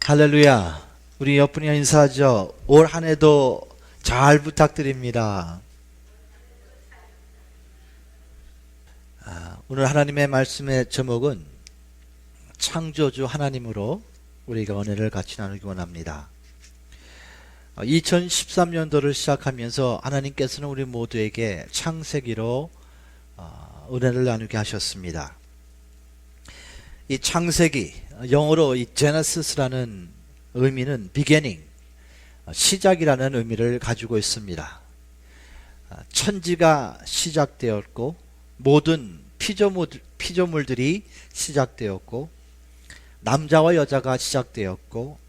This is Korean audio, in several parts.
할렐루야. 우리 옆분이와 인사하죠. 올 한 해도 잘 부탁드립니다. 오늘 하나님의 말씀의 제목은 창조주 하나님으로 우리가 은혜를 같이 나누기 원합니다. 2013년도를 시작하면서 하나님께서는 우리 모두에게 창세기로 은혜를 나누게 하셨습니다. 이 창세기, 영어로 이 제네시스라는 의미는 beginning, 시작이라는 의미를 가지고 있습니다. 천지가 시작되었고 모든 피조물들이 시작되었고 남자와 여자가 시작되었고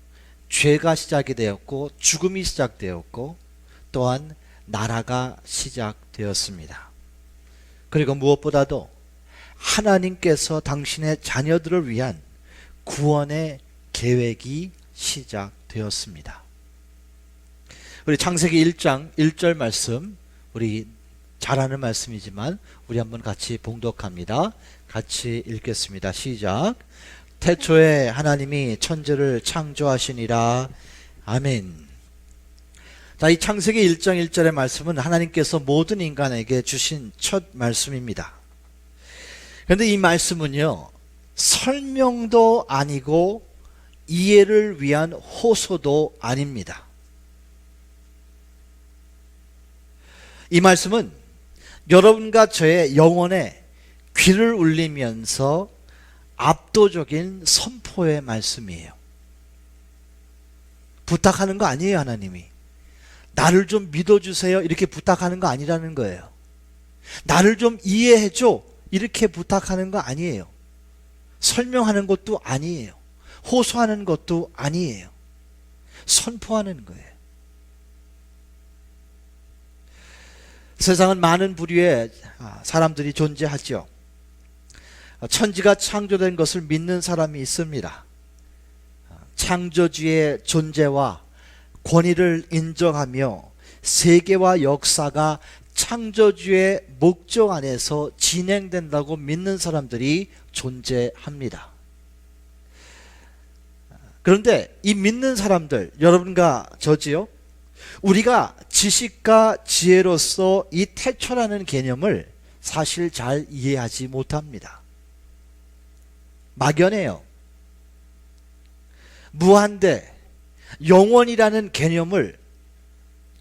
죄가 시작이 되었고 죽음이 시작되었고 또한 나라가 시작되었습니다. 그리고 무엇보다도 하나님께서 당신의 자녀들을 위한 구원의 계획이 시작되었습니다. 우리 창세기 1장 1절 말씀, 우리 잘 아는 말씀이지만 우리 한번 같이 봉독합니다. 같이 읽겠습니다. 시작. 태초에 하나님이 천지를 창조하시니라. 아멘. 자, 이 창세기 1장 1절의 말씀은 하나님께서 모든 인간에게 주신 첫 말씀입니다. 그런데 이 말씀은요, 설명도 아니고 이해를 위한 호소도 아닙니다. 이 말씀은 여러분과 저의 영혼에 귀를 울리면서 압도적인 선포의 말씀이에요. 부탁하는 거 아니에요, 하나님이. 나를 좀 믿어주세요, 이렇게 부탁하는 거 아니라는 거예요. 나를 좀 이해해줘, 이렇게 부탁하는 거 아니에요. 설명하는 것도 아니에요. 호소하는 것도 아니에요. 선포하는 거예요. 세상은 많은 부류의 사람들이 존재하죠. 천지가 창조된 것을 믿는 사람이 있습니다. 창조주의 존재와 권위를 인정하며 세계와 역사가 창조주의 목적 안에서 진행된다고 믿는 사람들이 존재합니다. 그런데 이 믿는 사람들, 여러분과 저지요, 우리가 지식과 지혜로서 이 태초라는 개념을 사실 잘 이해하지 못합니다. 막연해요. 무한대, 영원이라는 개념을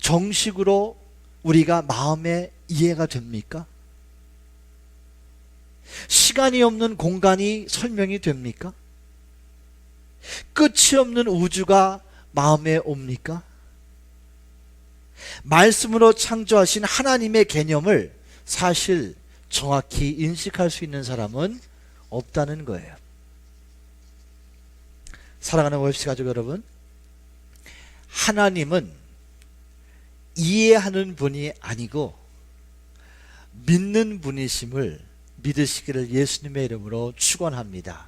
정식으로 우리가 마음에 이해가 됩니까? 시간이 없는 공간이 설명이 됩니까? 끝이 없는 우주가 마음에 옵니까? 말씀으로 창조하신 하나님의 개념을 사실 정확히 인식할 수 있는 사람은 없다는 거예요. 사랑하는 월시 가족 여러분, 하나님은 이해하는 분이 아니고 믿는 분이심을 믿으시기를 예수님의 이름으로 축원합니다.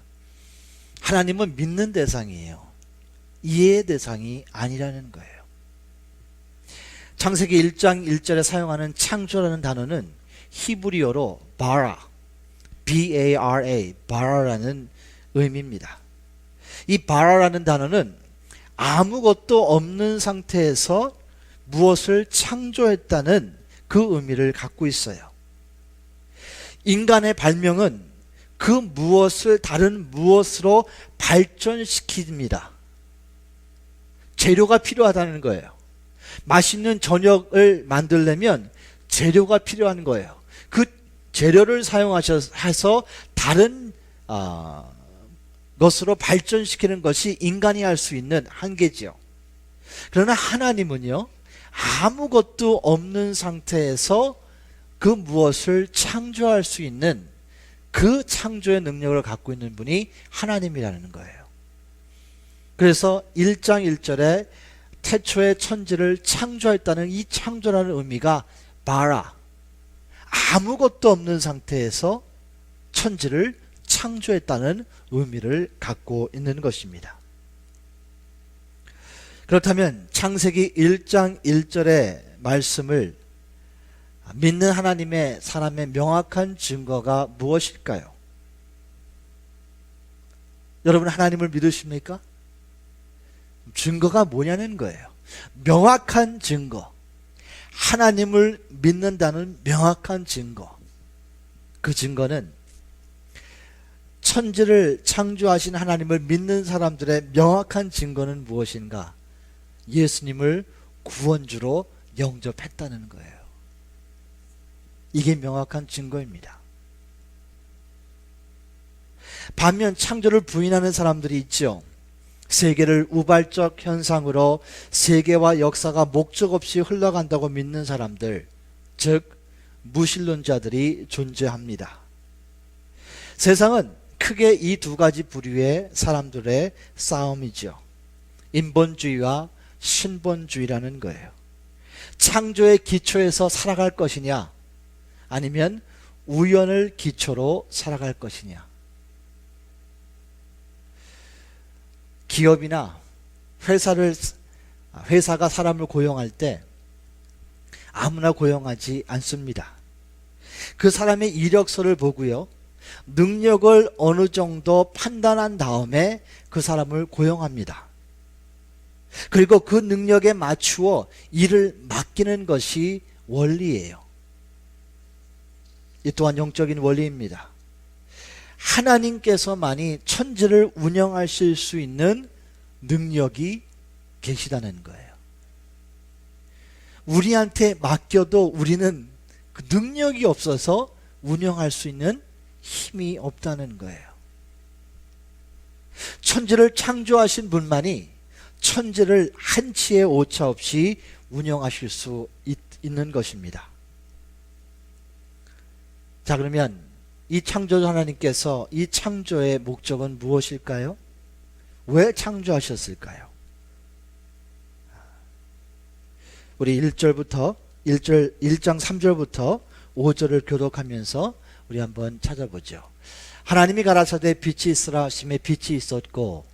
하나님은 믿는 대상이에요. 이해의 대상이 아니라는 거예요. 창세기 1장 1절에 사용하는 창조라는 단어는 히브리어로 바라, B-A-R-A, 바라라는 의미입니다. 이 바라라는 단어는 아무것도 없는 상태에서 무엇을 창조했다는 그 의미를 갖고 있어요. 인간의 발명은 그 무엇을 다른 무엇으로 발전시킵니다. 재료가 필요하다는 거예요. 맛있는 저녁을 만들려면 재료가 필요한 거예요. 그 재료를 사용해서 다른 것으로 발전시키는 것이 인간이 할 수 있는 한계지요. 그러나 하나님은요, 아무것도 없는 상태에서 그 무엇을 창조할 수 있는 그 창조의 능력을 갖고 있는 분이 하나님이라는 거예요. 그래서 1장 1절에 태초에 천지를 창조했다는 이 창조라는 의미가 바라, 아무것도 없는 상태에서 천지를 창조했다는 의미를 갖고 있는 것입니다. 그렇다면 창세기 1장 1절의 말씀을 믿는 하나님의 사람의 명확한 증거가 무엇일까요? 여러분 하나님을 믿으십니까? 증거가 뭐냐는 거예요. 명확한 증거. 하나님을 믿는다는 명확한 증거. 그 증거는 천지를 창조하신 하나님을 믿는 사람들의 명확한 증거는 무엇인가? 예수님을 구원주로 영접했다는 거예요. 이게 명확한 증거입니다. 반면 창조를 부인하는 사람들이 있죠. 세계를 우발적 현상으로 세계와 역사가 목적 없이 흘러간다고 믿는 사람들, 즉 무신론자들이 존재합니다. 세상은 크게 이 두 가지 부류의 사람들의 싸움이죠. 인본주의와 신본주의라는 거예요. 창조의 기초에서 살아갈 것이냐, 아니면 우연을 기초로 살아갈 것이냐. 기업이나 회사가 사람을 고용할 때 아무나 고용하지 않습니다. 그 사람의 이력서를 보고요, 능력을 어느 정도 판단한 다음에 그 사람을 고용합니다. 그리고 그 능력에 맞추어 일을 맡기는 것이 원리예요. 이 또한 영적인 원리입니다. 하나님께서만이 천지를 운영하실 수 있는 능력이 계시다는 거예요. 우리한테 맡겨도 우리는 그 능력이 없어서 운영할 수 있는 힘이 없다는 거예요. 천지를 창조하신 분만이 천지를 한치의 오차 없이 운영하실 수 있는 것입니다. 자, 그러면 이 창조주 하나님께서 이 창조의 목적은 무엇일까요? 왜 창조하셨을까요? 우리 1장 3절부터 5절을 교독하면서 우리 한번 찾아보죠. 하나님이 가라사대 빛이 있으라 하심에 빛이 있었고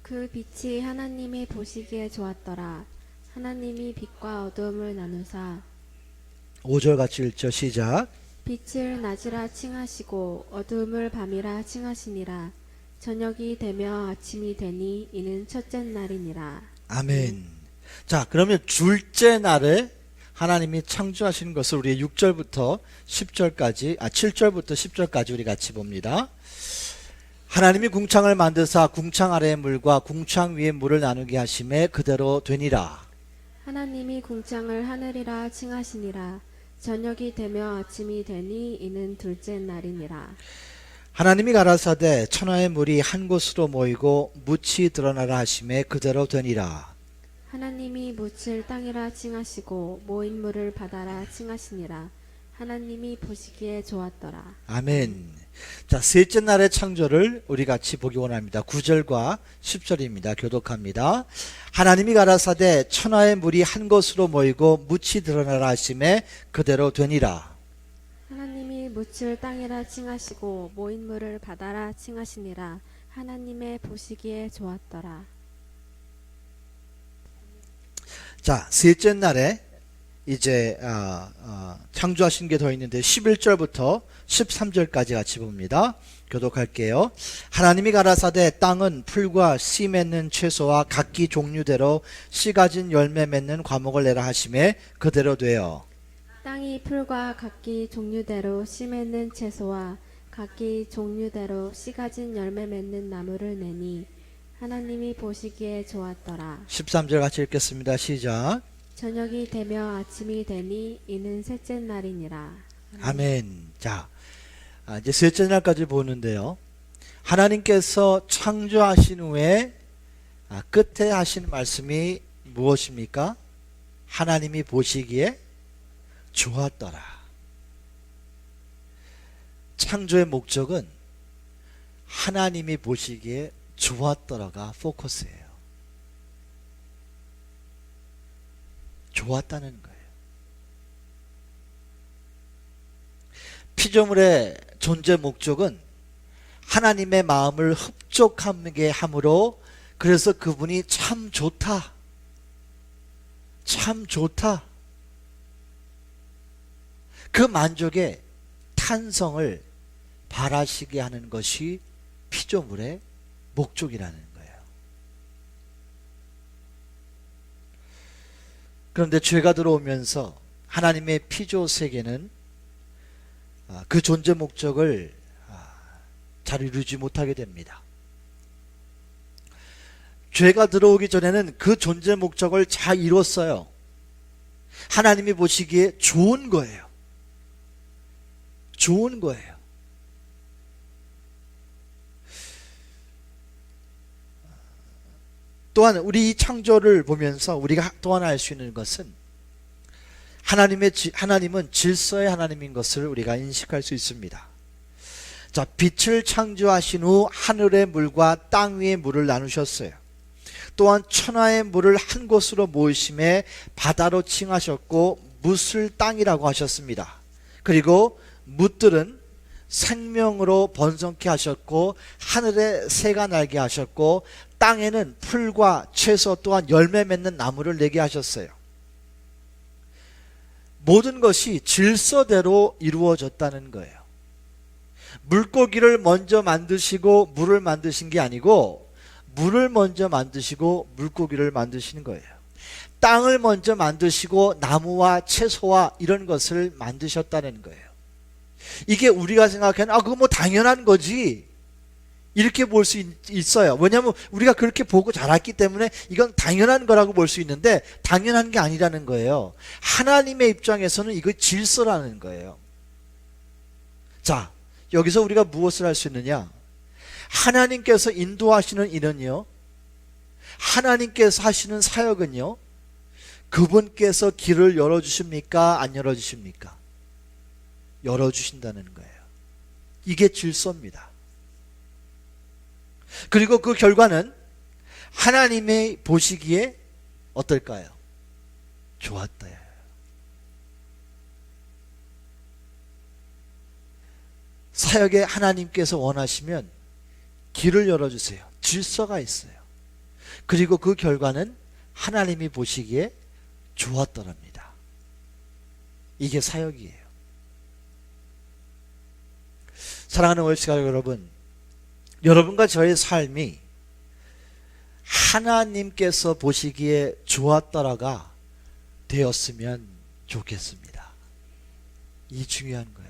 그 빛이 하나님이 보시기에 좋았더라. 하나님이 빛과 어두움을 나누사 5절 같이 읽죠. 시작. 빛을 낮이라 칭하시고 어두움을 밤이라 칭하시니라. 저녁이 되며 아침이 되니 이는 첫째 날이니라. 아멘. 자, 그러면 둘째 날에 하나님이 창조하신 것을 우리 6절부터 10절까지 7절부터 10절까지 우리 같이 봅니다. 하나님이 궁창을 만드사 궁창 아래의 물과 궁창 위의 물을 나누게 하심에 그대로 되니라. 하나님이 궁창을 하늘이라 칭하시니라. 저녁이 되며 아침이 되니 이는 둘째 날이니라. 하나님이 가라사대 천하의 물이 한 곳으로 모이고 묻이 드러나라 하심에 그대로 되니라. 하나님이 묻을 땅이라 칭하시고 모인 물을 바다라 칭하시니라. 하나님이 보시기에 좋았더라. 아멘. 자, 셋째 날의 창조를 우리 같이 보기 원합니다. 9절과 10절입니다. 교독합니다. 하나님이 가라사대 천하의 물이 한 곳으로 모이고 묻이 드러나라 하심에 그대로 되니라. 하나님이 묻을 땅이라 칭하시고 모인 물을 바다라 칭하시니라. 하나님의 보시기에 좋았더라. 자, 셋째 날에 이제 창조하신 게 더 있는데 11절부터 13절까지 같이 봅니다. 교독할게요. 하나님이 가라사대 땅은 풀과 씨 맺는 채소와 각기 종류대로 씨 가진 열매 맺는 과목을 내라 하심에 그대로 되어 땅이 풀과 각기 종류대로 씨 맺는 채소와 각기 종류대로 씨 가진 열매 맺는 나무를 내니 하나님이 보시기에 좋았더라. 13절 같이 읽겠습니다. 시작. 저녁이 되며 아침이 되니 이는 셋째 날이니라. 아멘. 자, 이제 셋째 날까지 보는데요. 하나님께서 창조하신 후에 끝에 하신 말씀이 무엇입니까? 하나님이 보시기에 좋았더라. 창조의 목적은 하나님이 보시기에 좋았더라가 포커스예요. 좋았다는 거예요. 피조물의 존재 목적은 하나님의 마음을 흡족하게 함으로 그래서 그분이 참 좋다. 참 좋다. 그 만족의 탄성을 바라시게 하는 것이 피조물의 목적이라는 거예요. 그런데 죄가 들어오면서 하나님의 피조 세계는 그 존재 목적을 잘 이루지 못하게 됩니다. 죄가 들어오기 전에는 그 존재 목적을 잘 이뤘어요. 하나님이 보시기에 좋은 거예요. 좋은 거예요. 또한 우리 이 창조를 보면서 우리가 또한 알 수 있는 것은 하나님은 질서의 하나님인 것을 우리가 인식할 수 있습니다. 자, 빛을 창조하신 후 하늘의 물과 땅 위의 물을 나누셨어요. 또한 천하의 물을 한 곳으로 모으심에 바다로 칭하셨고 뭇을 땅이라고 하셨습니다. 그리고 뭇들은 생명으로 번성케 하셨고 하늘에 새가 날게 하셨고 땅에는 풀과 채소 또한 열매 맺는 나무를 내게 하셨어요. 모든 것이 질서대로 이루어졌다는 거예요. 물고기를 먼저 만드시고 물을 만드신 게 아니고 물을 먼저 만드시고 물고기를 만드시는 거예요. 땅을 먼저 만드시고 나무와 채소와 이런 것을 만드셨다는 거예요. 이게 우리가 생각하는 그거 뭐 당연한 거지 이렇게 볼 수 있어요. 왜냐하면 우리가 그렇게 보고 자랐기 때문에 이건 당연한 거라고 볼 수 있는데 당연한 게 아니라는 거예요. 하나님의 입장에서는 이거 질서라는 거예요. 자, 여기서 우리가 무엇을 할 수 있느냐? 하나님께서 인도하시는 일은요, 하나님께서 하시는 사역은요, 그분께서 길을 열어주십니까? 안 열어주십니까? 열어주신다는 거예요. 이게 질서입니다. 그리고 그 결과는 하나님의 보시기에 어떨까요? 좋았다요. 사역에 하나님께서 원하시면 길을 열어주세요. 질서가 있어요. 그리고 그 결과는 하나님이 보시기에 좋았더랍니다. 이게 사역이에요. 사랑하는 월시가 여러분, 여러분과 저의 삶이 하나님께서 보시기에 좋았더라가 되었으면 좋겠습니다. 이 중요한 거예요.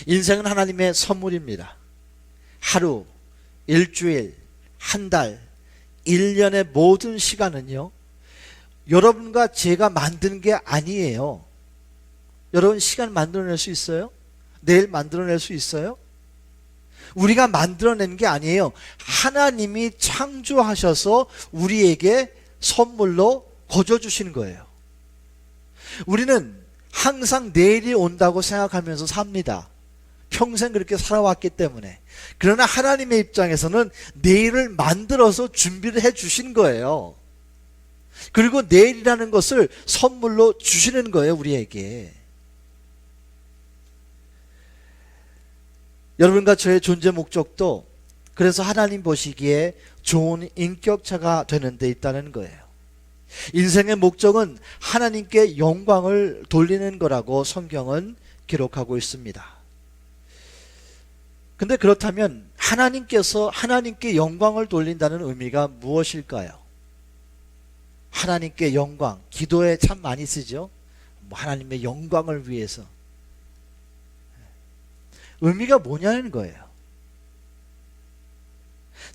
인생은 하나님의 선물입니다. 하루, 일주일, 한 달, 1년의 모든 시간은요, 여러분과 제가 만든 게 아니에요. 여러분 시간 만들어낼 수 있어요? 내일 만들어낼 수 있어요? 우리가 만들어낸 게 아니에요. 하나님이 창조하셔서 우리에게 선물로 거저주시는 거예요. 우리는 항상 내일이 온다고 생각하면서 삽니다. 평생 그렇게 살아왔기 때문에. 그러나 하나님의 입장에서는 내일을 만들어서 준비를 해 주신 거예요. 그리고 내일이라는 것을 선물로 주시는 거예요, 우리에게. 여러분과 저의 존재 목적도 그래서 하나님 보시기에 좋은 인격차가 되는 데 있다는 거예요. 인생의 목적은 하나님께 영광을 돌리는 거라고 성경은 기록하고 있습니다. 근데 그렇다면 하나님께 영광을 돌린다는 의미가 무엇일까요? 하나님께 영광, 기도에 참 많이 쓰죠. 하나님의 영광을 위해서. 의미가 뭐냐는 거예요.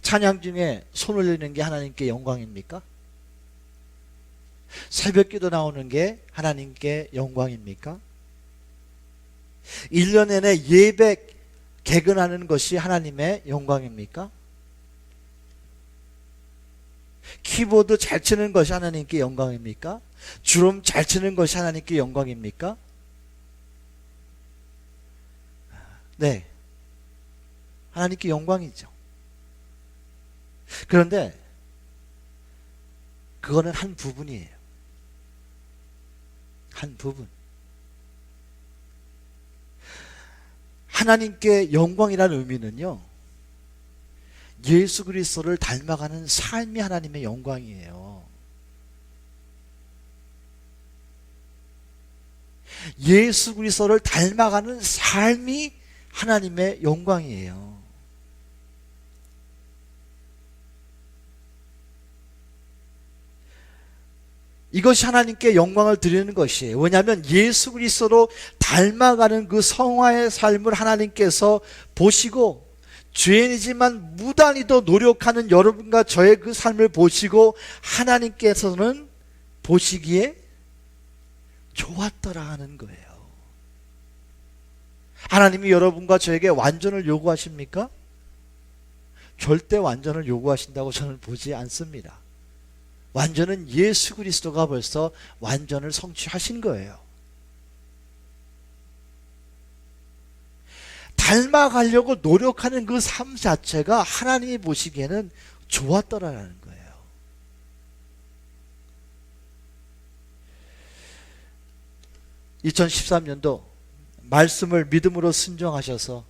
찬양 중에 손 올리는 게 하나님께 영광입니까? 새벽 기도 나오는 게 하나님께 영광입니까? 1년 내내 예배 개근하는 것이 하나님의 영광입니까? 키보드 잘 치는 것이 하나님께 영광입니까? 주름 잘 치는 것이 하나님께 영광입니까? 네, 하나님께 영광이죠. 그런데 그거는 한 부분이에요. 한 부분. 하나님께 영광이라는 의미는요, 예수 그리스도를 닮아가는 삶이 하나님의 영광이에요. 예수 그리스도를 닮아가는 삶이 하나님의 영광이에요. 이것이 하나님께 영광을 드리는 것이에요. 왜냐하면 예수 그리스도로 닮아가는 그 성화의 삶을 하나님께서 보시고, 죄인이지만 무단히도 노력하는 여러분과 저의 그 삶을 보시고 하나님께서는 보시기에 좋았더라 하는 거예요. 하나님이 여러분과 저에게 완전을 요구하십니까? 절대 완전을 요구하신다고 저는 보지 않습니다. 완전은 예수 그리스도가 벌써 완전을 성취하신 거예요. 닮아가려고 노력하는 그 삶 자체가 하나님이 보시기에는 좋았더라라는 거예요. (2013년도) 말씀을 믿음으로 순종하셔서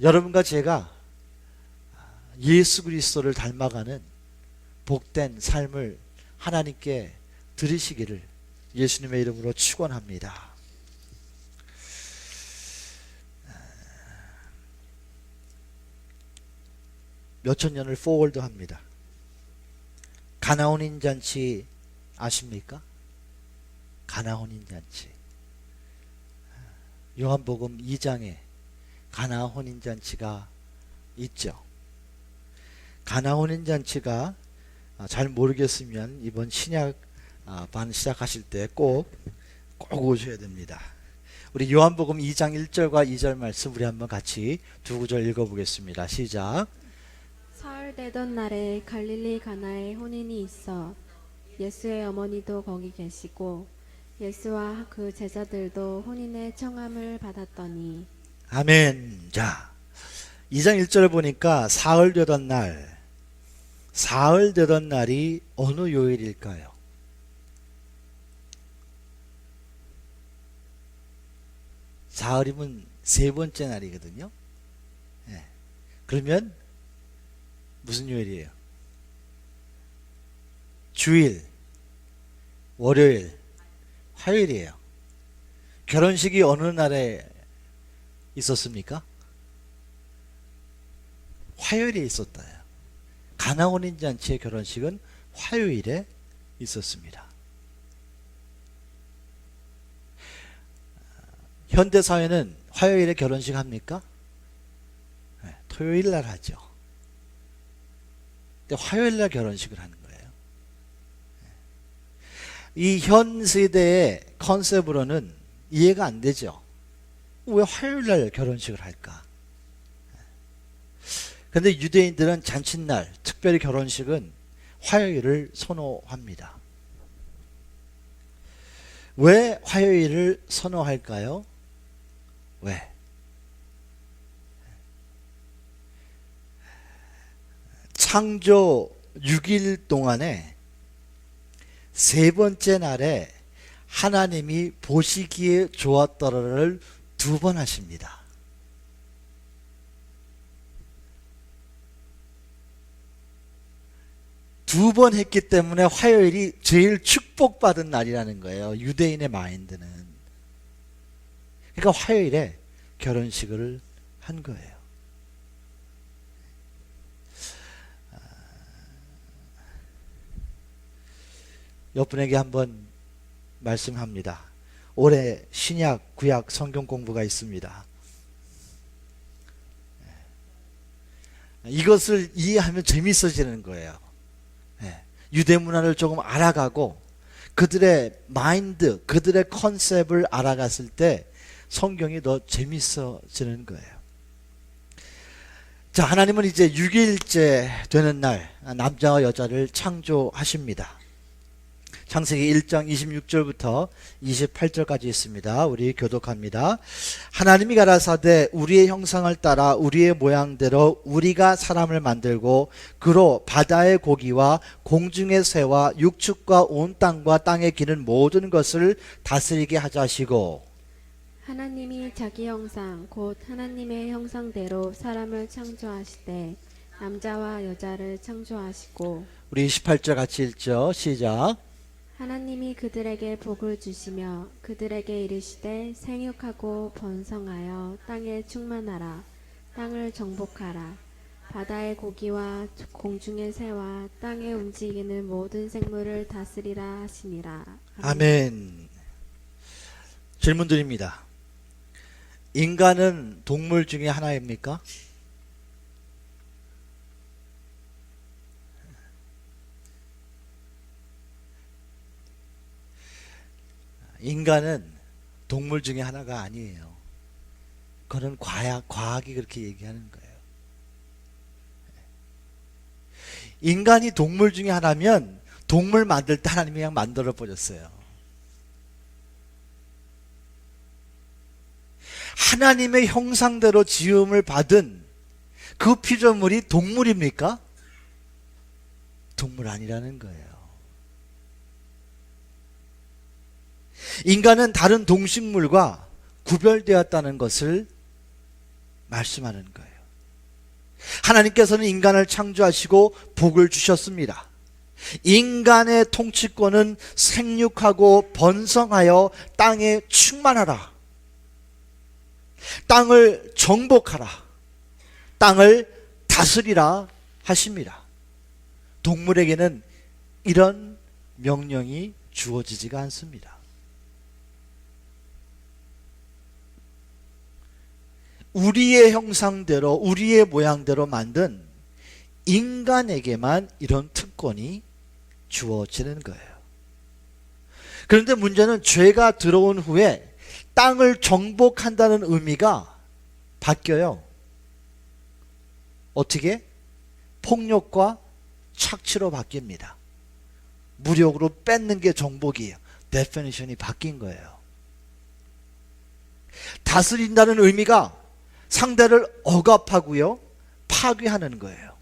여러분과 제가 예수 그리스도를 닮아가는 복된 삶을 하나님께 드리시기를 예수님의 이름으로 축원합니다. 몇천 년을 포워드합니다. 가나 혼인잔치 아십니까? 가나 혼인잔치. 요한복음 2장에 가나 혼인잔치가 있죠. 가나 혼인잔치가 잘 모르겠으면 이번 신약 반 시작하실 때 꼭 오셔야 됩니다. 우리 요한복음 2장 1절과 2절 말씀 우리 한번 같이 두 구절 읽어보겠습니다. 시작. 사흘 되던 날에 갈릴리 가나에 혼인이 있어 예수의 어머니도 거기 계시고 예수와 그 제자들도 혼인의 청함을 받았더니. 아멘. 자, 2장 1절을 보니까 사흘 되던 날이 어느 요일일까요? 사흘이면 세 번째 날이거든요. 네. 그러면 무슨 요일이에요? 주일, 월요일, 화요일이에요. 결혼식이 어느 날에 있었습니까? 화요일에 있었다요. 가나 혼인잔치의 결혼식은 화요일에 있었습니다. 현대사회는 화요일에 결혼식 합니까? 네, 토요일 날 하죠. 근데 화요일 날 결혼식을 하는 거예요. 이 현 세대의 컨셉으로는 이해가 안 되죠. 왜 화요일 날 결혼식을 할까? 근데 유대인들은 잔칫날, 특별히 결혼식은 화요일을 선호합니다. 왜 화요일을 선호할까요? 왜? 창조 6일 동안에 세 번째 날에 하나님이 보시기에 좋았더라를 두 번 하십니다. 두 번 했기 때문에 화요일이 제일 축복받은 날이라는 거예요. 유대인의 마인드는. 그러니까 화요일에 결혼식을 한 거예요. 옆분에게 한번 말씀합니다. 올해 신약, 구약 성경 공부가 있습니다. 이것을 이해하면 재밌어지는 거예요. 유대 문화를 조금 알아가고 그들의 마인드, 그들의 컨셉을 알아갔을 때 성경이 더 재밌어지는 거예요. 자, 하나님은 이제 6일째 되는 날 남자와 여자를 창조하십니다. 창세기 1장 26절부터 28절까지 있습니다. 우리 교독합니다. 하나님이 가라사대 우리의 형상을 따라 우리의 모양대로 우리가 사람을 만들고 그로 바다의 고기와 공중의 새와 육축과 온 땅과 땅에 기는 모든 것을 다스리게 하자 하시고. 하나님이 자기 형상 곧 하나님의 형상대로 사람을 창조하시되 남자와 여자를 창조하시고. 우리 28절 같이 읽죠. 시작. 하나님이 그들에게 복을 주시며 그들에게 이르시되 생육하고 번성하여 땅에 충만하라 땅을 정복하라 바다의 고기와 공중의 새와 땅에 움직이는 모든 생물을 다스리라 하시니라. 아멘. 질문 드립니다. 인간은 동물 중에 하나입니까? 인간은 동물 중에 하나가 아니에요. 그건 과학이 그렇게 얘기하는 거예요. 인간이 동물 중에 하나면 동물 만들 때 하나님이 그냥 만들어 버렸어요. 하나님의 형상대로 지음을 받은 그 피조물이 동물입니까? 동물 아니라는 거예요. 인간은 다른 동식물과 구별되었다는 것을 말씀하는 거예요. 하나님께서는 인간을 창조하시고 복을 주셨습니다. 인간의 통치권은 생육하고 번성하여 땅에 충만하라. 땅을 정복하라. 땅을 다스리라 하십니다. 동물에게는 이런 명령이 주어지지가 않습니다. 우리의 형상대로 우리의 모양대로 만든 인간에게만 이런 특권이 주어지는 거예요. 그런데 문제는 죄가 들어온 후에 땅을 정복한다는 의미가 바뀌어요. 어떻게? 폭력과 착취로 바뀝니다. 무력으로 뺏는 게 정복이에요. 데피니션이 바뀐 거예요. 다스린다는 의미가 상대를 억압하고요, 파괴하는 거예요.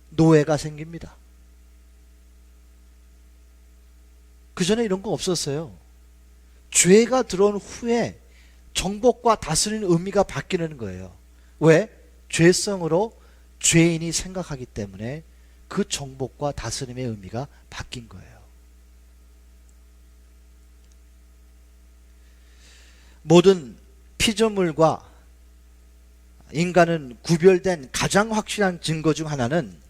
노예가 생깁니다. 그 전에 이런 거 없었어요. 죄가 들어온 후에 정복과 다스리는 의미가 바뀌는 거예요. 왜? 죄성으로 죄인이 생각하기 때문에 그 정복과 다스림의 의미가 바뀐 거예요. 모든 피조물과 인간은 구별된 가장 확실한 증거 중 하나는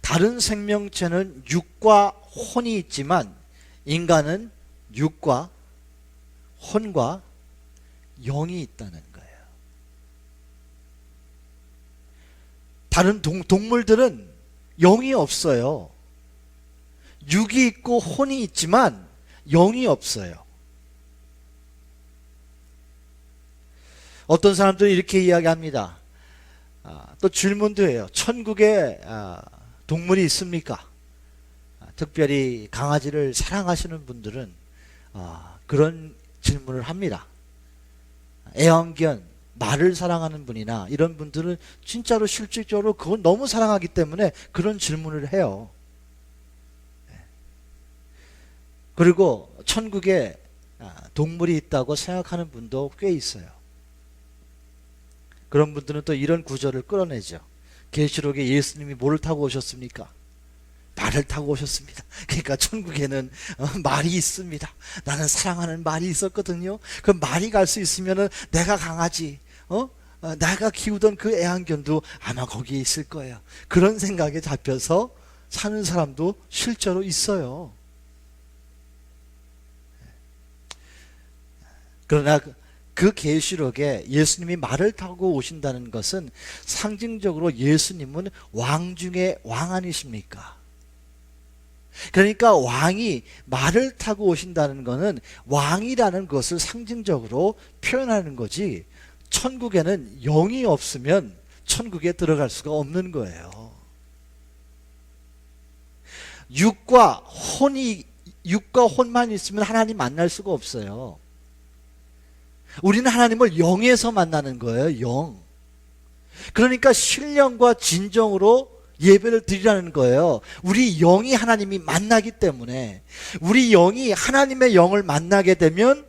다른 생명체는 육과 혼이 있지만 인간은 육과 혼과 영이 있다는 거예요. 다른 동물들은 영이 없어요. 육이 있고 혼이 있지만 영이 없어요. 어떤 사람들은 이렇게 이야기합니다. 또 질문도 해요. 천국에 동물이 있습니까? 특별히 강아지를 사랑하시는 분들은 그런 질문을 합니다. 애완견, 말을 사랑하는 분이나 이런 분들은 진짜로 실질적으로 그걸 너무 사랑하기 때문에 그런 질문을 해요. 그리고 천국에 동물이 있다고 생각하는 분도 꽤 있어요. 그런 분들은 또 이런 구절을 끌어내죠. 계시록에 예수님이 뭐를 타고 오셨습니까? 말을 타고 오셨습니다. 그러니까 천국에는 말이 있습니다. 나는 사랑하는 말이 있었거든요. 그 말이 갈 수 있으면은 내가 강아지, 내가 키우던 그 애완견도 아마 거기에 있을 거예요. 그런 생각에 잡혀서 사는 사람도 실제로 있어요. 그러나 그 계시록에 예수님이 말을 타고 오신다는 것은 상징적으로 예수님은 왕 중에 왕 아니십니까? 그러니까 왕이 말을 타고 오신다는 것은 왕이라는 것을 상징적으로 표현하는 거지, 천국에는 영이 없으면 천국에 들어갈 수가 없는 거예요. 육과 혼만 있으면 하나님 만날 수가 없어요. 우리는 하나님을 영에서 만나는 거예요. 영. 그러니까 신령과 진정으로 예배를 드리라는 거예요. 우리 영이 하나님이 만나기 때문에, 우리 영이 하나님의 영을 만나게 되면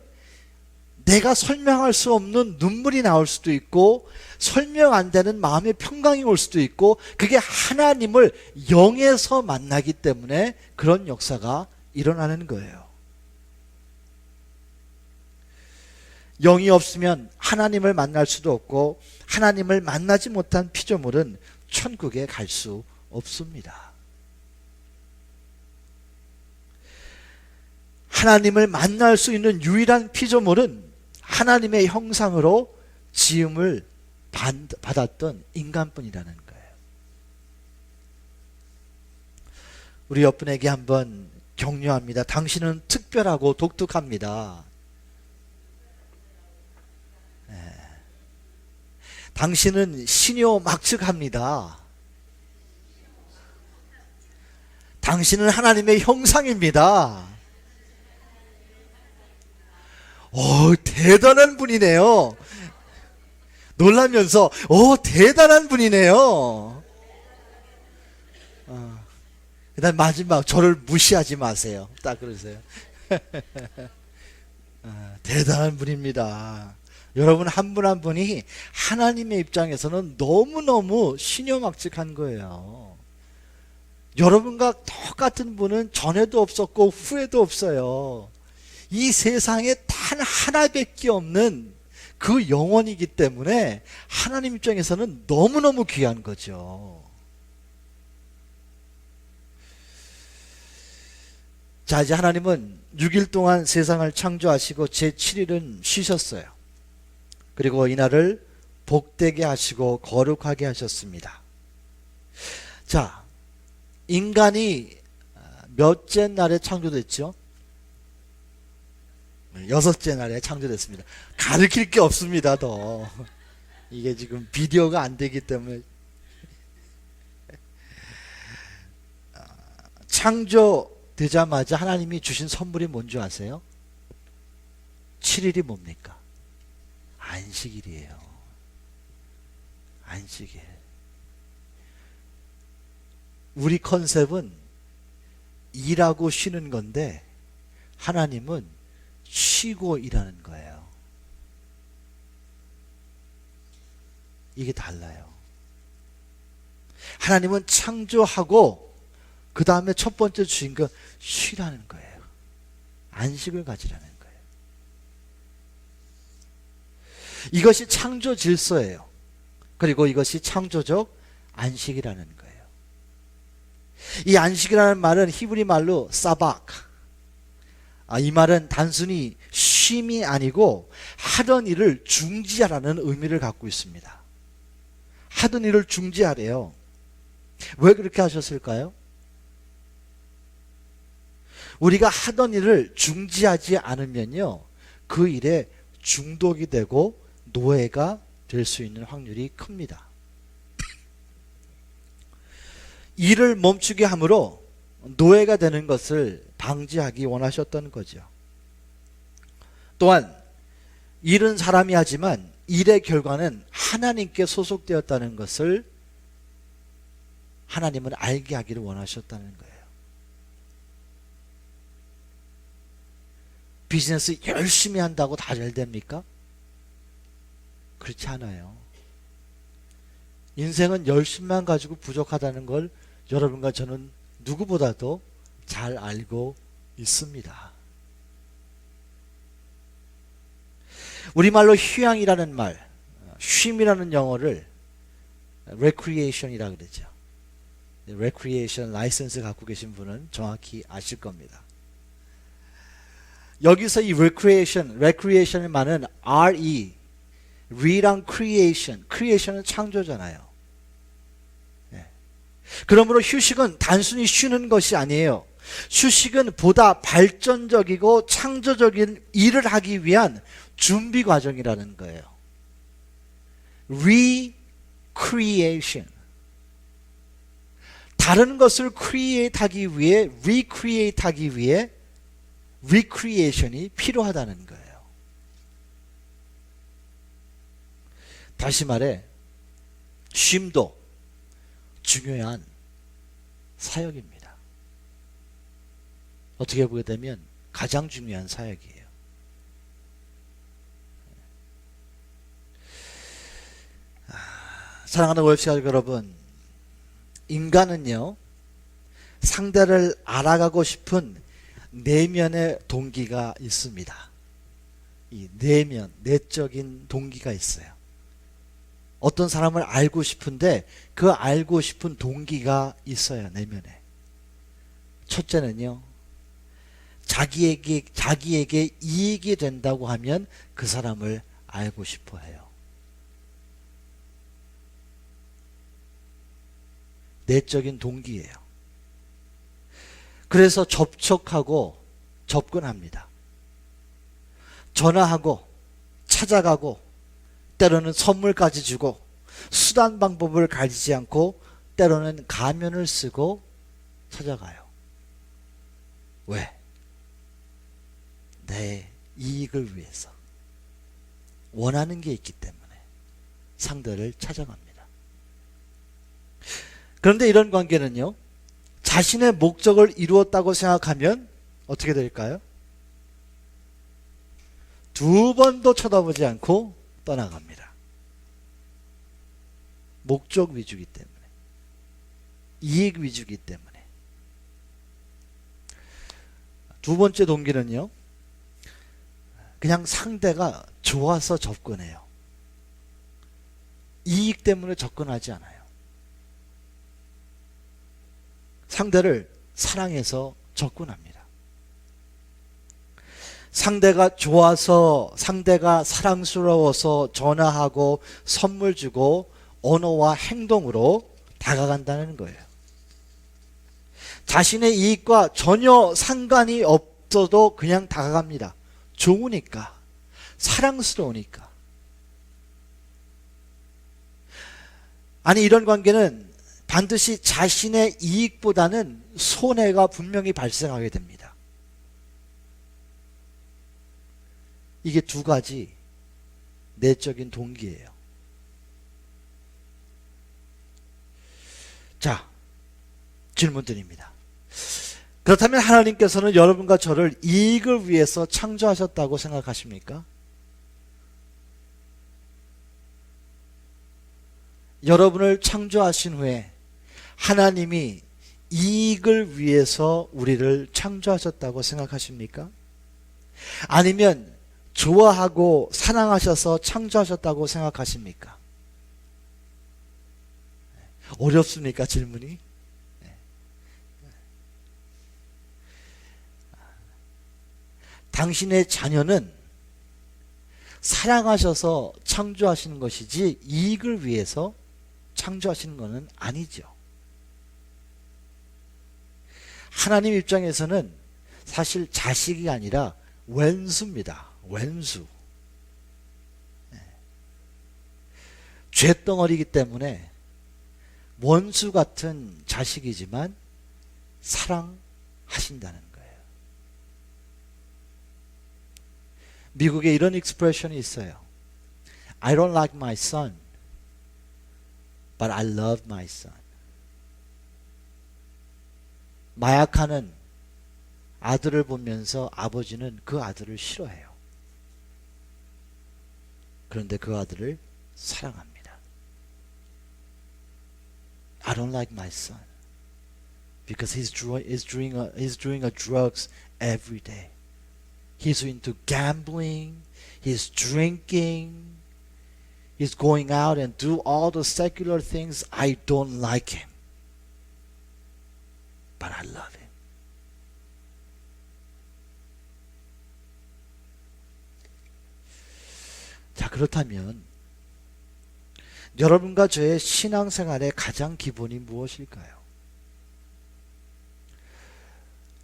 내가 설명할 수 없는 눈물이 나올 수도 있고 설명 안 되는 마음의 평강이 올 수도 있고, 그게 하나님을 영에서 만나기 때문에 그런 역사가 일어나는 거예요. 영이 없으면 하나님을 만날 수도 없고 하나님을 만나지 못한 피조물은 천국에 갈 수 없습니다. 하나님을 만날 수 있는 유일한 피조물은 하나님의 형상으로 지음을 받았던 인간뿐이라는 거예요. 우리 옆분에게 한번 격려합니다. 당신은 특별하고 독특합니다. 당신은 신요막측합니다. 당신은 하나님의 형상입니다. 대단한 분이네요. 놀라면서 대단한 분이네요. 그다음 마지막 저를 무시하지 마세요. 딱 그러세요. 대단한 분입니다. 여러분 한 분 한 분이 하나님의 입장에서는 너무너무 신요막측한 거예요. 여러분과 똑같은 분은 전에도 없었고 후에도 없어요. 이 세상에 단 하나밖에 없는 그 영혼이기 때문에 하나님 입장에서는 너무너무 귀한 거죠. 자, 이제 하나님은 6일 동안 세상을 창조하시고 제7일은 쉬셨어요. 그리고 이날을 복되게 하시고 거룩하게 하셨습니다. 자, 인간이 몇째 날에 창조됐죠? 6째 날에 창조됐습니다. 가르칠 게 없습니다, 더. 이게 지금 비디오가 안 되기 때문에. 창조되자마자 하나님이 주신 선물이 뭔지 아세요? 7일이 뭡니까? 안식일이에요. 안식일. 우리 컨셉은 일하고 쉬는 건데 하나님은 쉬고 일하는 거예요. 이게 달라요. 하나님은 창조하고 그 다음에 첫 번째 주신 거 쉬라는 거예요. 안식을 가지라는 거예요. 이것이 창조 질서예요. 그리고 이것이 창조적 안식이라는 거예요. 이 안식이라는 말은 히브리 말로 사박. 이 말은 단순히 쉼이 아니고 하던 일을 중지하라는 의미를 갖고 있습니다. 하던 일을 중지하래요. 왜 그렇게 하셨을까요? 우리가 하던 일을 중지하지 않으면요, 그 일에 중독이 되고 노예가 될 수 있는 확률이 큽니다. 일을 멈추게 함으로 노예가 되는 것을 방지하기 원하셨던 거죠. 또한 일은 사람이 하지만 일의 결과는 하나님께 소속되었다는 것을 하나님은 알게 하기를 원하셨다는 거예요. 비즈니스 열심히 한다고 다 잘 됩니까? 그렇지 않아요. 인생은 열심만 가지고 부족하다는 걸 여러분과 저는 누구보다도 잘 알고 있습니다. 우리말로 휴양이라는 말, 쉼이라는 영어를 recreation이라고 그러죠. recreation 라이선스 갖고 계신 분은 정확히 아실 겁니다. 여기서 이 recreation의 말은 re, re랑 creation은 창조잖아요. 그러므로 휴식은 단순히 쉬는 것이 아니에요. 휴식은 보다 발전적이고 창조적인 일을 하기 위한 준비 과정이라는 거예요. recreation. 다른 것을 create 하기 위해, recreate 하기 위해 recreation이 필요하다는 거예요. 다시 말해, 쉼도 중요한 사역입니다. 어떻게 보게 되면 가장 중요한 사역이에요. 사랑하는 월시가족 여러분, 인간은요, 상대를 알아가고 싶은 내면의 동기가 있습니다. 이 내면, 내적인 동기가 있어요. 어떤 사람을 알고 싶은데 그 알고 싶은 동기가 있어요, 내면에. 첫째는요, 자기에게 이익이 된다고 하면 그 사람을 알고 싶어 해요. 내적인 동기예요. 그래서 접촉하고 접근합니다. 전화하고 찾아가고 때로는 선물까지 주고 수단 방법을 가리지 않고 때로는 가면을 쓰고 찾아가요. 왜? 내 이익을 위해서 원하는 게 있기 때문에 상대를 찾아갑니다. 그런데 이런 관계는요, 자신의 목적을 이루었다고 생각하면 어떻게 될까요? 두 번도 쳐다보지 않고 떠나갑니다. 목적 위주이기 때문에, 이익 위주이기 때문에. 두 번째 동기는요, 그냥 상대가 좋아서 접근해요. 이익 때문에 접근하지 않아요. 상대를 사랑해서 접근합니다. 상대가 좋아서, 상대가 사랑스러워서 전화하고 선물 주고 언어와 행동으로 다가간다는 거예요. 자신의 이익과 전혀 상관이 없어도 그냥 다가갑니다. 좋으니까, 사랑스러우니까. 아니, 이런 관계는 반드시 자신의 이익보다는 손해가 분명히 발생하게 됩니다. 이게 두 가지 내적인 동기예요. 자, 질문 드립니다. 그렇다면 하나님께서는 여러분과 저를 이익을 위해서 창조하셨다고 생각하십니까? 여러분을 창조하신 후에 하나님이 이익을 위해서 우리를 창조하셨다고 생각하십니까? 아니면 좋아하고 사랑하셔서 창조하셨다고 생각하십니까? 어렵습니까, 질문이? 당신의 자녀는 사랑하셔서 창조하시는 것이지 이익을 위해서 창조하시는 것은 아니죠. 하나님 입장에서는 사실 자식이 아니라 왼수입니다. 왼수. 쇳덩어리이기 때문에 원수 같은 자식이지만 사랑하신다는 거예요. 미국에 이런 익스프레션이 있어요. I don't like my son, but I love my son. 마약하는 아들을 보면서 아버지는 그 아들을 싫어해요. 그런데 그 아들을 사랑합니다. I don't like my son because he's doing drugs every day. He's into gambling, he's drinking, he's going out and do all the secular things. I don't like him, but I love him. 자, 그렇다면 여러분과 저의 신앙생활의 가장 기본이 무엇일까요?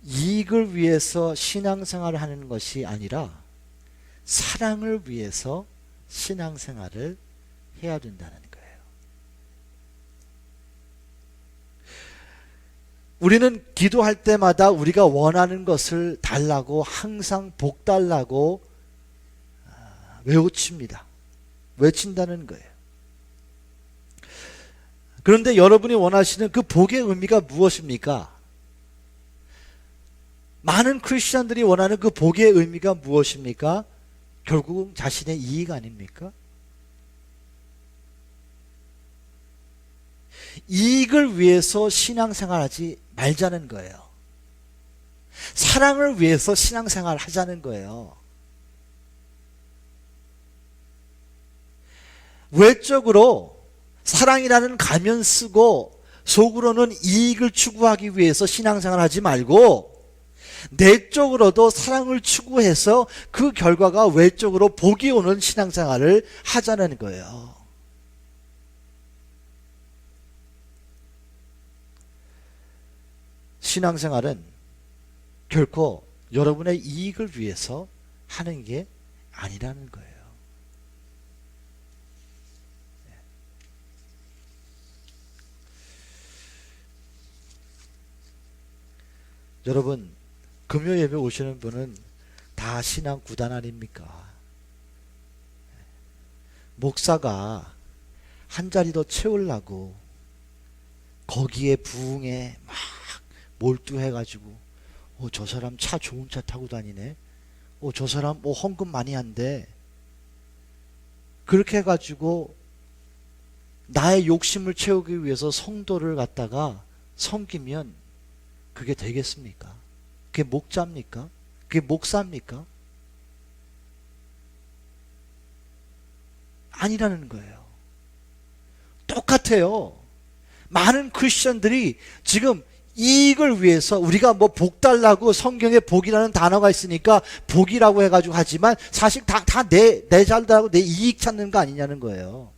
이익을 위해서 신앙생활을 하는 것이 아니라 사랑을 위해서 신앙생활을 해야 된다는 거예요. 우리는 기도할 때마다 우리가 원하는 것을 달라고 항상 복 달라고 외친다는 거예요. 그런데 여러분이 원하시는 그 복의 의미가 무엇입니까? 많은 크리스천들이 원하는 그 복의 의미가 무엇입니까? 결국은 자신의 이익 아닙니까? 이익을 위해서 신앙생활하지 말자는 거예요. 사랑을 위해서 신앙생활 하자는 거예요. 외적으로 사랑이라는 가면 쓰고 속으로는 이익을 추구하기 위해서 신앙생활 하지 말고 내적으로도 사랑을 추구해서 그 결과가 외적으로 복이 오는 신앙생활을 하자는 거예요. 신앙생활은 결코 여러분의 이익을 위해서 하는 게 아니라는 거예요. 여러분, 금요 예배 오시는 분은 다 신앙 구단 아닙니까? 목사가 한 자리 더 채우려고 거기에 부흥에 막 몰두해가지고 저 사람 차 좋은 차 타고 다니네. 저 사람 헌금 많이 한대. 그렇게 해가지고 나의 욕심을 채우기 위해서 성도를 갖다가 섬기면 그게 되겠습니까? 그게 목자입니까? 그게 목사입니까? 아니라는 거예요. 똑같아요. 많은 크리스천들이 지금 이익을 위해서 우리가 뭐 복 달라고 성경에 복이라는 단어가 있으니까 복이라고 해가지고 하지만 사실 다 내 잘 달라고 내 이익 찾는 거 아니냐는 거예요.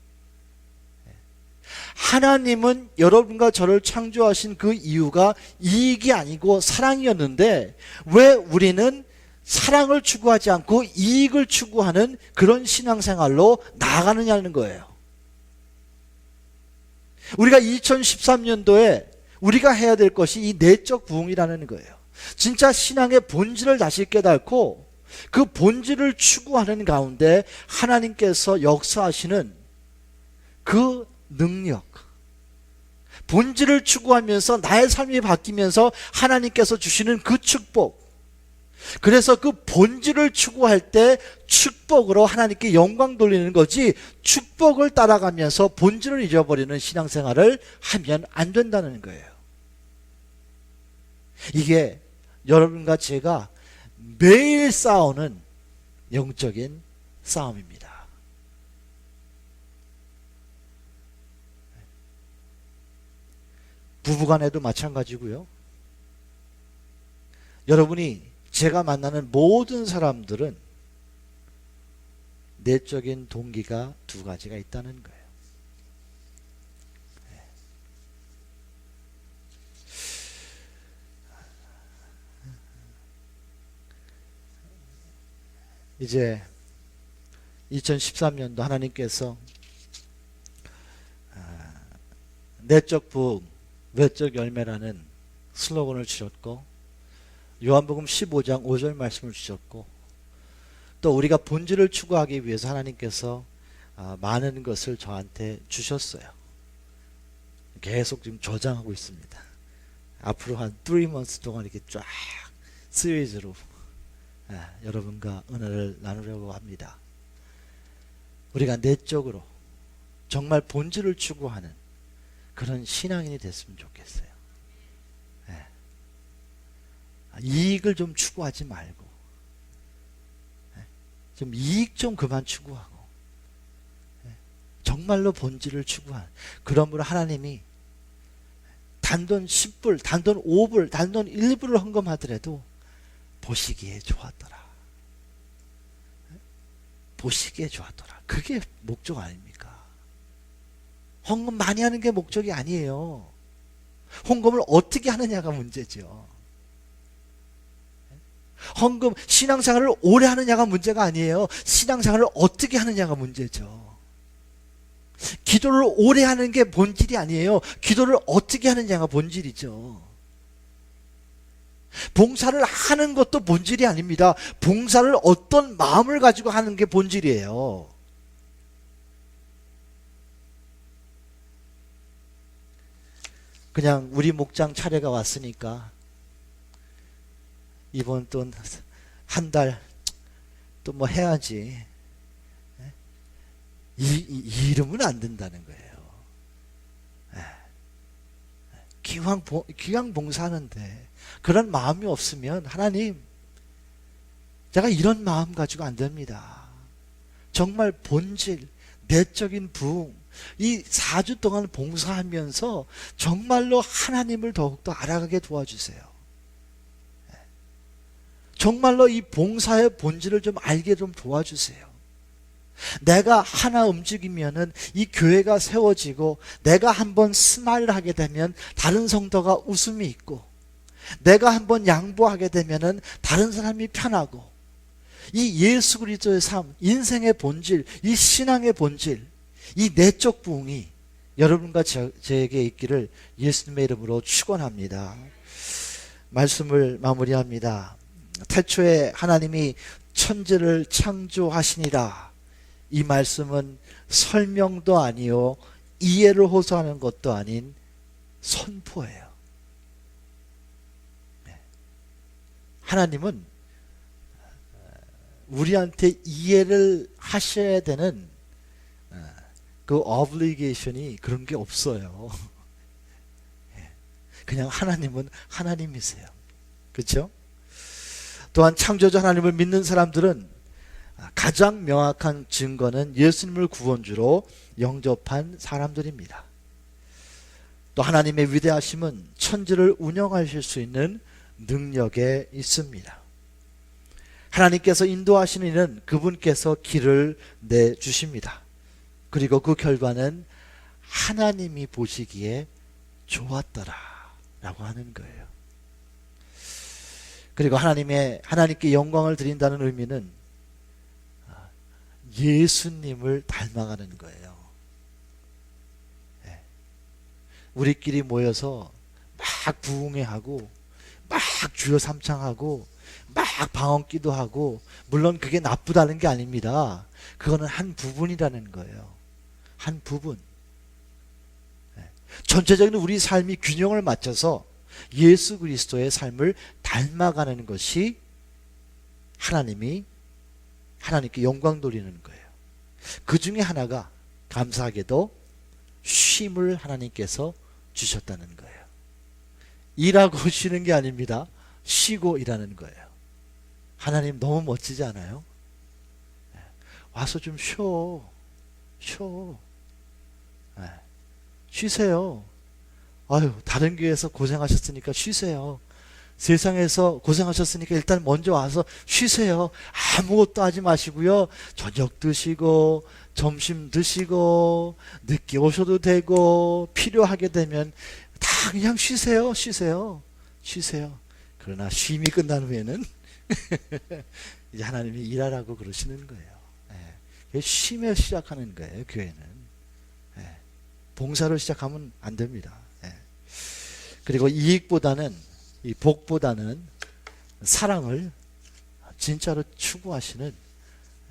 하나님은 여러분과 저를 창조하신 그 이유가 이익이 아니고 사랑이었는데 왜 우리는 사랑을 추구하지 않고 이익을 추구하는 그런 신앙생활로 나아가느냐는 거예요. 우리가 2013년도에 우리가 해야 될 것이 이 내적 부흥이라는 거예요. 진짜 신앙의 본질을 다시 깨닫고 그 본질을 추구하는 가운데 하나님께서 역사하시는 그 능력, 본질을 추구하면서 나의 삶이 바뀌면서 하나님께서 주시는 그 축복, 그래서 그 본질을 추구할 때 축복으로 하나님께 영광 돌리는 거지 축복을 따라가면서 본질을 잊어버리는 신앙생활을 하면 안 된다는 거예요. 이게 여러분과 제가 매일 싸우는 영적인 싸움입니다. 부부간에도 마찬가지고요. 여러분이 제가 만나는 모든 사람들은 내적인 동기가 두 가지가 있다는 거예요. 이제 2013년도 하나님께서 내적 부흥, 외적 열매라는 슬로건을 주셨고 요한복음 15장 5절 말씀을 주셨고 또 우리가 본질을 추구하기 위해서 하나님께서 많은 것을 저한테 주셨어요. 계속 지금 저장하고 있습니다. 앞으로 한 3months 동안 이렇게 쫙 시리즈로 여러분과 은혜를 나누려고 합니다. 우리가 내적으로 정말 본질을 추구하는 그런 신앙인이 됐으면 좋겠어요. 이익을 좀 추구하지 말고 좀 이익 좀 그만 추구하고 정말로 본질을 추구하는, 그러므로 하나님이 단돈 10불, 단돈 5불, 단돈 1불을 헌금하더라도 보시기에 좋았더라. 보시기에 좋았더라. 그게 목적 아닙니까? 헌금 많이 하는 게 목적이 아니에요. 헌금을 어떻게 하느냐가 문제죠. 헌금, 신앙생활을 오래 하느냐가 문제가 아니에요. 신앙생활을 어떻게 하느냐가 문제죠. 기도를 오래 하는 게 본질이 아니에요. 기도를 어떻게 하느냐가 본질이죠. 봉사를 하는 것도 본질이 아닙니다. 봉사를 어떤 마음을 가지고 하는 게 본질이에요. 그냥 우리 목장 차례가 왔으니까 이번 또 한 달 또 뭐 해야지, 이러면 안 된다는 거예요. 기왕 봉사하는데 그런 마음이 없으면 하나님, 제가 이런 마음 가지고 안 됩니다. 정말 본질, 내적인 부흥, 이 4주 동안 봉사하면서 정말로 하나님을 더욱더 알아가게 도와주세요. 정말로 이 봉사의 본질을 좀 알게 좀 도와주세요. 내가 하나 움직이면은 이 교회가 세워지고, 내가 한번 스마일 하게 되면 다른 성도가 웃음이 있고, 내가 한번 양보하게 되면은 다른 사람이 편하고, 이 예수 그리스도의 삶, 인생의 본질, 이 신앙의 본질, 이 내적 부흥이 여러분과 저에게 있기를 예수님의 이름으로 축원합니다. 말씀을 마무리합니다. 태초에 하나님이 천지를 창조하시니라. 이 말씀은 설명도 아니요 이해를 호소하는 것도 아닌 선포예요. 하나님은 우리한테 이해를 하셔야 되는 그 obligation이 그런 게 없어요. 그냥 하나님은 하나님이세요. 그렇죠? 또한 창조자 하나님을 믿는 사람들은 가장 명확한 증거는 예수님을 구원주로 영접한 사람들입니다. 또 하나님의 위대하심은 천지를 운영하실 수 있는 능력에 있습니다. 하나님께서 인도하시는 이는 그분께서 길을 내주십니다. 그리고 그 결과는 하나님이 보시기에 좋았더라 라고 하는 거예요. 그리고 하나님께 영광을 드린다는 의미는 예수님을 닮아가는 거예요. 우리끼리 모여서 막 부흥회하고 막 주여 삼창하고 막 방언기도 하고, 물론 그게 나쁘다는 게 아닙니다. 그거는 한 부분이라는 거예요. 한 부분. 전체적인 우리 삶이 균형을 맞춰서 예수 그리스도의 삶을 닮아가는 것이 하나님께 영광 돌리는 거예요. 그 중에 하나가 감사하게도 쉼을 하나님께서 주셨다는 거예요. 일하고 쉬는 게 아닙니다. 쉬고 일하는 거예요. 하나님 너무 멋지지 않아요? 와서 좀 쉬어. 쉬세요. 아유, 다른 교회에서 고생하셨으니까 쉬세요. 세상에서 고생하셨으니까 일단 먼저 와서 쉬세요. 아무것도 하지 마시고요. 저녁 드시고 점심 드시고 늦게 오셔도 되고, 필요하게 되면 다 그냥 쉬세요. 그러나 쉼이 끝난 후에는 이제 하나님이 일하라고 그러시는 거예요. 쉼에 시작하는 거예요. 교회는 봉사로 시작하면 안 됩니다. 그리고 이익보다는, 이 복보다는 사랑을 진짜로 추구하시는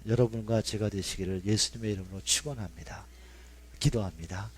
여러분과 제가 되시기를 예수님의 이름으로 축원합니다. 기도합니다.